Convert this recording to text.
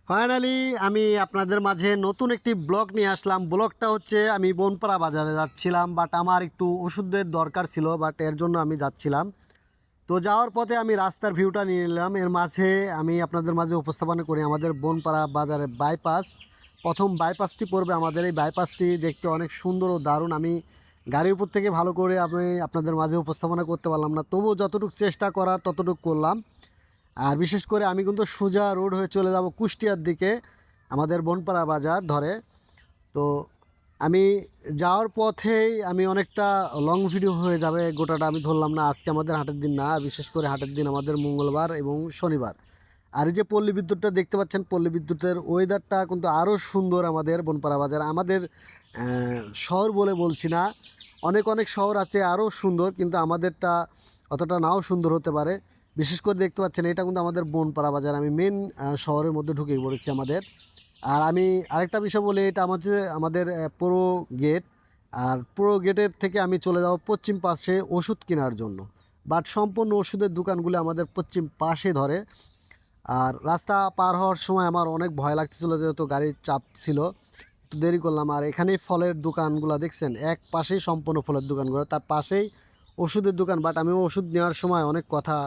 Finally আমি আপনাদের মাঝে নতুন একটি ব্লগ নিয়ে আসলাম। ব্লগটা হচ্ছে আমি বনপাড়া বাজারে যাচ্ছিলাম, বাট আমার একটু ওষুধের দরকার ছিল, বাট এর জন্য আমি যাচ্ছিলাম। তো যাওয়ার পথে আমি রাস্তার ভিউটা নিয়ে নিলাম। এর মাঝে আমি আপনাদের মাঝে উপস্থাপনা করি আমাদের বনপাড়া বাজারের বাইপাস। প্রথম বাইপাসটি পড়বে আমাদের। এই বাইপাসটি দেখতে অনেক সুন্দর ও দারুণ। আমি গাড়ির উপর থেকে ভালো করে আমি আপনাদের মাঝে উপস্থাপনা করতে পারলাম না, তবুও যতটুকু চেষ্টা করার ততটুকু করলাম। আর বিশেষ করে আমি কিন্তু সোজা রোড হয়ে চলে যাব কুষ্টিয়ার দিকে, আমাদের বনপাড়া বাজার ধরে। তো আমি যাওয়ার পথেই আমি অনেকটা লং ভিডিও হয়ে যাবে, গোটাটা আমি ধরলাম না। আজকে আমাদের হাটের দিন না, বিশেষ করে হাটের দিন আমাদের মঙ্গলবার এবং শনিবার। আর এই যে পল্লী বিদ্যুৎটা দেখতে পাচ্ছেন, পল্লী বিদ্যুতের ওয়েদারটা কিন্তু আরও সুন্দর আমাদের বনপাড়া বাজার। আমাদের শহর বলে বলছি না, অনেক অনেক শহর আছে আরও সুন্দর, কিন্তু আমাদেরটা অতটা নাও সুন্দর হতে পারে। বিশেষ করে দেখতে পাচ্ছেন এটা কিন্তু আমাদের বনপাড়া বাজার। আমি মেন শহরের মধ্যে ঢুকে পড়েছি আমাদের। আর আমি আরেকটা বিষয় বলি, এটা আমাদের পুরো গেট। আর পুরো গেটের থেকে আমি চলে যাব পশ্চিম পাশে ওষুধ কেনার জন্য। বাট সম্পূর্ণ ওষুধের দোকানগুলো আমাদের পশ্চিম পাশে ধরে। আর রাস্তা পার হওয়ার সময় আমার অনেক ভয় লাগতেছিল, যেহেতু গাড়ির চাপ ছিল, একটু দেরি করলাম। আর এখানেই ফলের দোকানগুলো দেখছেন, এক পাশেই সম্পূর্ণ ফলের দোকানগুলো, তার পাশেই ওষুধের দোকান। বাট আমি ওষুধ নেওয়ার সময় অনেক কথা